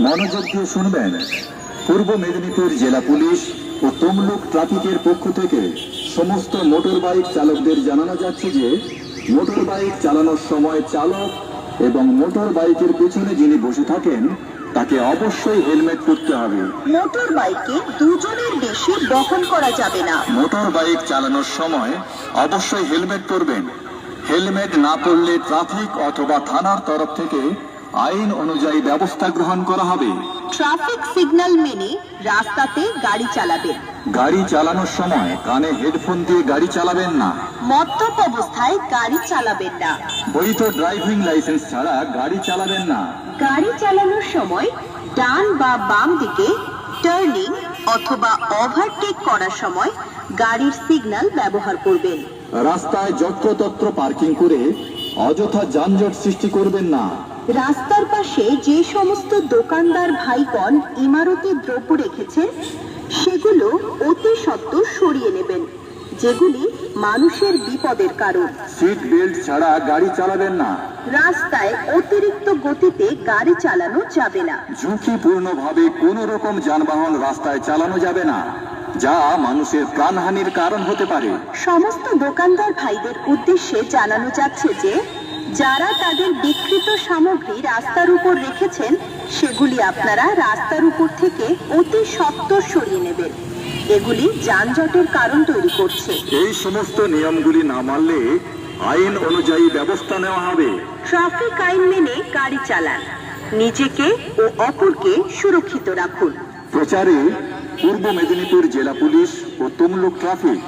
মনোযোগ দিয়ে শুনবেন। পূর্ব মেদিনীপুর জেলা পুলিশ ও তমলুক ট্রাফিকের পক্ষ থেকে সমস্ত মোটর বাইক চালকদের জানানো যাচ্ছে যে মোটর বাইক চালানোর সময় চালক এবং মোটর বাইকের পেছনে যিনি বসে থাকেন তাকে অবশ্যই হেলমেট পরতে হবে। মোটর বাইকে দুজনের বেশি বহন করা যাবে না। মোটর বাইক চালানোর সময় অবশ্যই হেলমেট পরবেন। হেলমেট না পরলে ট্রাফিক অথবা থানার তরফ থেকে আইন অনুযায়ী ব্যবস্থা গ্রহণ করা হবে। ট্রাফিক সিগন্যাল মেনে রাস্তাতে গাড়ি চালাবেন। গাড়ি চালানোর সময় কানে হেডফোন দিয়ে গাড়ি চালাবেন না। মদ্যপ অবস্থায় গাড়ি চালাবেন না। বৈধ ড্রাইভিং লাইসেন্স ছাড়া গাড়ি চালাবেন না। গাড়ি চালানোর সময় ডান বা বাম দিকে টার্নিং অথবা ওভারটেক করার সময় গাড়ির সিগন্যাল ব্যবহার করবেন। রাস্তায় যত্রতত্র পার্কিং করে অযথা যানজট সৃষ্টি করবেন না। রাস্তার পাশে যে সমস্ত দোকানদার ভাইগণ ইমারতি দ্রব্য রেখেছেন সেগুলো অতি সত্বর সরিয়ে নেবেন, যেগুলি মানুষের বিপদের কারণ। সিট বেল্ট ছাড়া গাড়ি চালাবেন না। রাস্তায় অতিরিক্ত গতিতে গাড়ি চালানো যাবে না। ঝুঁকিপূর্ণভাবে কোনো রকম যানবাহন রাস্তায় চালানো যাবে না, যা মানুষের প্রাণহানির কারণ হতে পারে। সমস্ত দোকানদার ভাইদের উদ্দেশ্যে জানানো যাচ্ছে যে যারা তাদের বিক্রিত সামগ্রী রাস্তার উপর রেখেছেন সেগুলি আপনারা রাস্তার উপর থেকে অতি সত্বর সরিয়ে নেবেন। এগুলি যানজটের কারণ তৈরি করছে। এই সমস্ত নিয়মগুলি না মানলে আইন অনুযায়ী ব্যবস্থা নেওয়া হবে। ট্রাফিক আইন মেনে গাড়ি চালান, নিজেকে ও অপরকে সুরক্ষিত রাখুন। প্রচারে পূর্ব মেদিনীপুর জেলা পুলিশ ও তমলুক ট্রাফিক।